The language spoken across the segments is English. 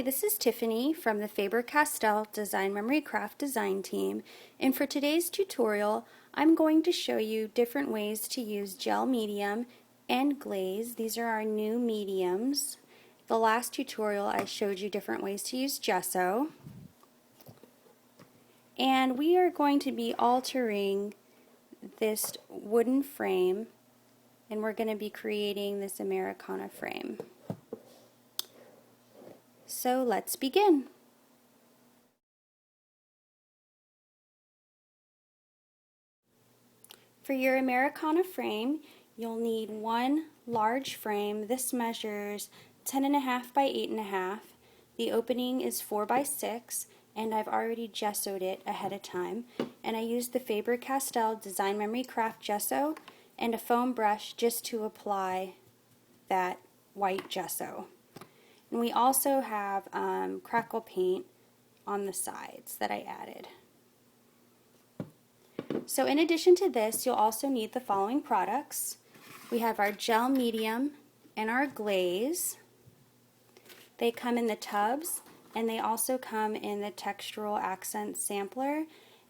Hi, this is Tiffany from the Faber-Castell Design Memory Craft design team, and for today's tutorial I'm going to show you different ways to use gel medium and glaze. These are our new mediums. The last tutorial I showed you different ways to use gesso, and we are going to be altering this wooden frame, and we're going to be creating this Americana frame. So let's begin. For your Americana frame, you'll need one large frame. This measures 10.5 by 8.5. The opening is 4 by 6, and I've already gessoed it ahead of time. And I used the Faber-Castell Design Memory Craft gesso and a foam brush just to apply that white gesso. And we also have crackle paint on the sides that I added. So in addition to this, you'll also need the following products. We have our gel medium and our glaze. They come in the tubs, and they also come in the textural accent sampler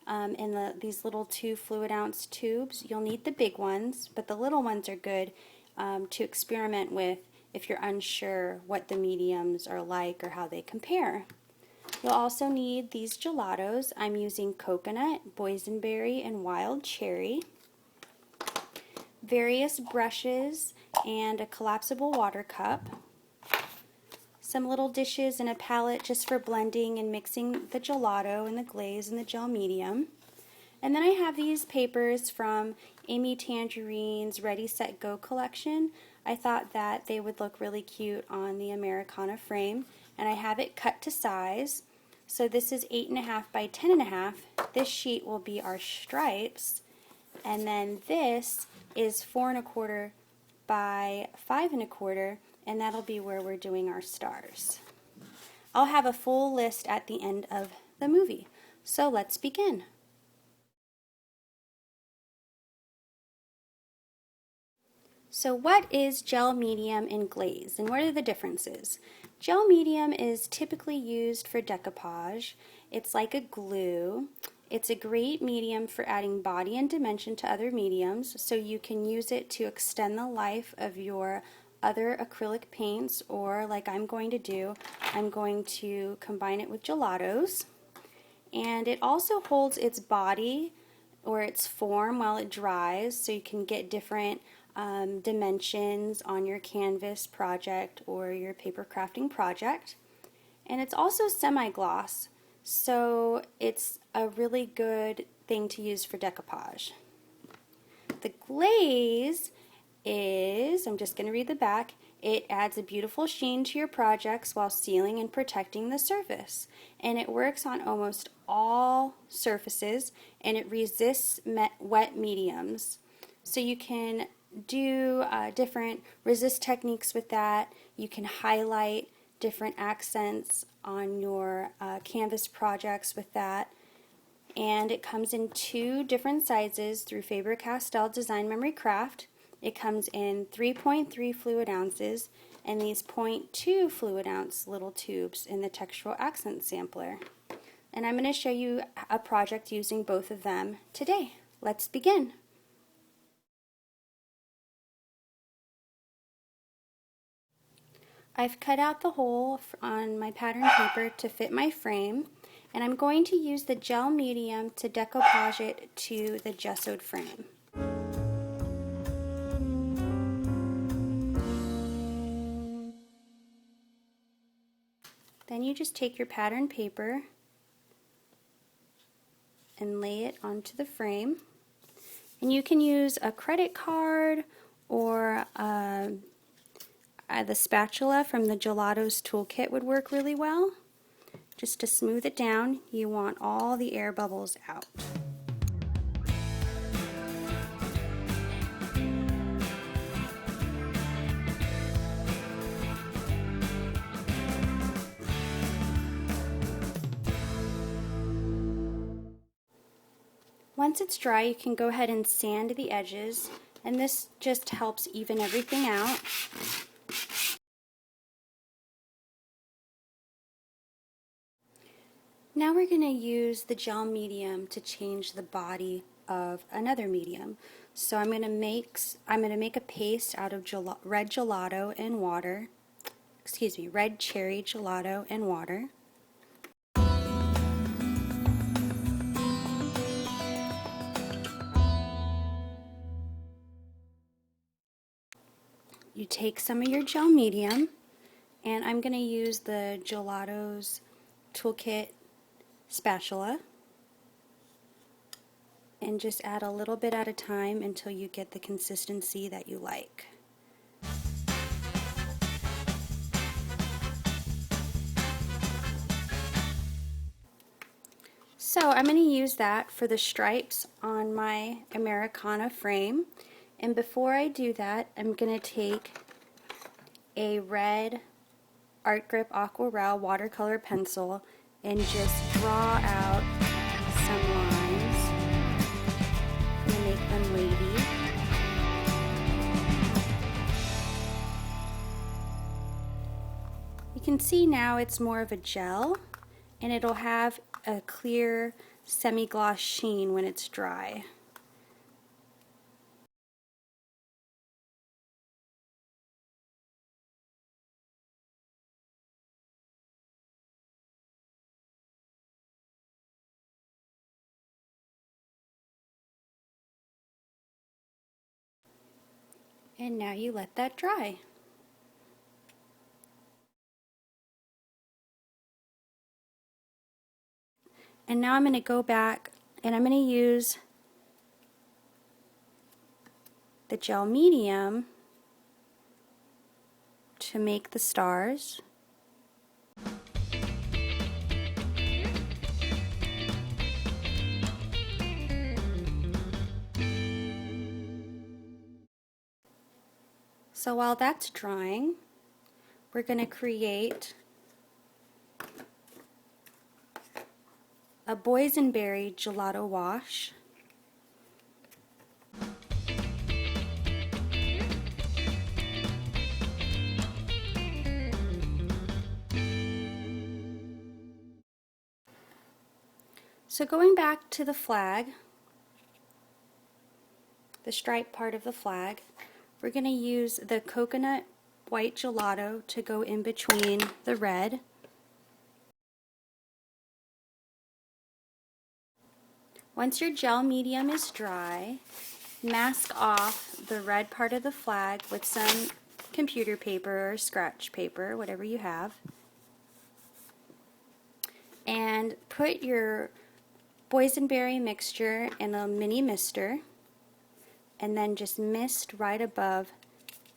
in these little 2 fluid ounce tubes. You'll need the big ones, but the little ones are good to experiment with if you're unsure what the mediums are like or how they compare. You'll also need these gelatos. I'm using coconut, boysenberry, and wild cherry. Various brushes and a collapsible water cup. Some little dishes and a palette just for blending and mixing the gelato and the glaze and the gel medium. And then I have these papers from Amy Tangerine's Ready, Set, Go collection. I thought that they would look really cute on the Americana frame, and I have it cut to size. So this is 8.5 by 10.5. This sheet will be our stripes, and then this is 4.25 by 5.25, and that'll be where we're doing our stars. I'll have a full list at the end of the movie. So let's begin. So what is gel medium and glaze, and what are the differences? Gel medium is typically used for decoupage. It's like a glue. It's a great medium for adding body and dimension to other mediums, so you can use it to extend the life of your other acrylic paints, or like I'm going to do, I'm going to combine it with gelatos. And it also holds its body or its form while it dries, so you can get different dimensions on your canvas project or your paper crafting project. And it's also semi-gloss, so it's a really good thing to use for decoupage. The glaze is, I'm just going to read the back, it adds a beautiful sheen to your projects while sealing and protecting the surface. And it works on almost all surfaces, and it resists wet mediums. So you can do different resist techniques with that. You can highlight different accents on your canvas projects with that. And it comes in 2 different sizes through Faber-Castell Design Memory Craft. It comes in 3.3 fluid ounces and these 0.2 fluid ounce little tubes in the textural accent sampler. And I'm going to show you a project using both of them today. Let's begin. I've cut out the hole on my pattern paper to fit my frame, and I'm going to use the gel medium to decoupage it to the gessoed frame. Then you just take your pattern paper and lay it onto the frame. And you can use a credit card or the spatula from the Gelatos toolkit would work really well. Just to smooth it down, you want all the air bubbles out. Once it's dry, you can go ahead and sand the edges, and this just helps even everything out. Now we're going to use the gel medium to change the body of another medium. So I'm going to make a paste out of red gelato and water. Excuse me, red cherry gelato and water. You take some of your gel medium, and I'm going to use the Gelatos Toolkit spatula, and just add a little bit at a time until you get the consistency that you like. So I'm going to use that for the stripes on my Americana frame. And before I do that, I'm going to take a red Art Grip Aquarelle watercolor pencil and just draw out some lines and make them wavy. You can see now it's more of a gel, and it'll have a clear semi-gloss sheen when it's dry. And now you let that dry. And now I'm going to go back and I'm going to use the gel medium to make the stars. So while that's drying, we're going to create a boysenberry gelato wash. So going back to the flag, the stripe part of the flag, we're going to use the coconut white gelato to go in between the red. Once your gel medium is dry, mask off the red part of the flag with some computer paper or scratch paper, whatever you have, and put your boysenberry mixture in a mini mister, and then just mist right above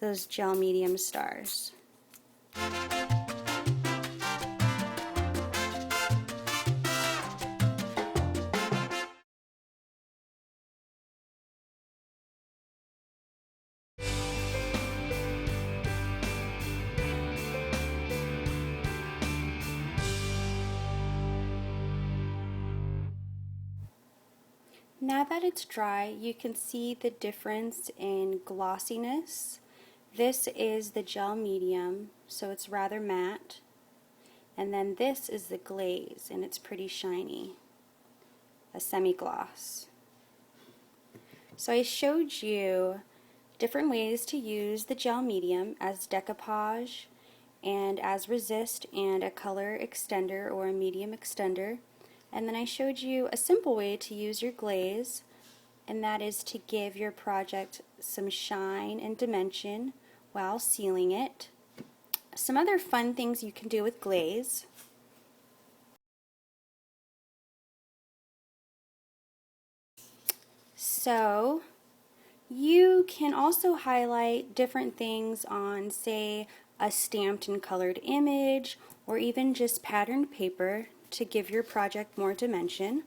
those gel medium stars. Now that it's dry, you can see the difference in glossiness. This is the gel medium, so it's rather matte. And then this is the glaze, and it's pretty shiny, a semi-gloss. So I showed you different ways to use the gel medium as decoupage and as resist and a color extender or a medium extender. And then I showed you a simple way to use your glaze, and that is to give your project some shine and dimension while sealing it. Some other fun things you can do with glaze. So you can also highlight different things on, say, a stamped and colored image, or even just patterned paper to give your project more dimension.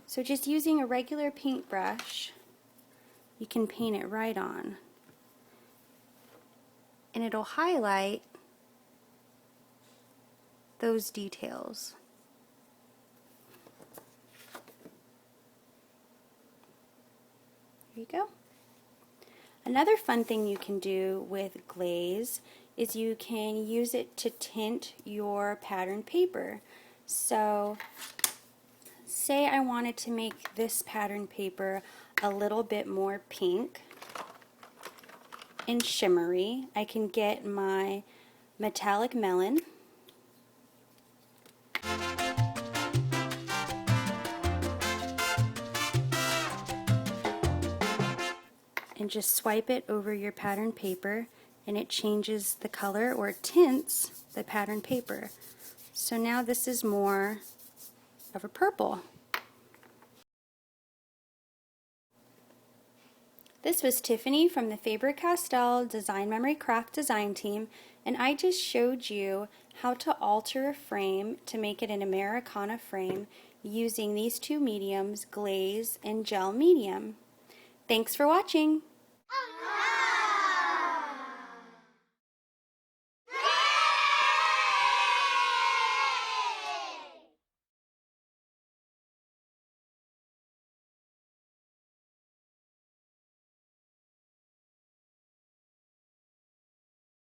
So just using a regular paintbrush, you can paint it right on, and it'll highlight those details. There you go. Another fun thing you can do with glaze is you can use it to tint your pattern paper. So say I wanted to make this pattern paper a little bit more pink and shimmery. I can get my metallic melon and just swipe it over your pattern paper, and it changes the color or tints the pattern paper. So now this is more of a purple. This was Tiffany from the Faber-Castell Design Memory Craft Design Team, and I just showed you how to alter a frame to make it an Americana frame using these two mediums, glaze and gel medium. Thanks for watching!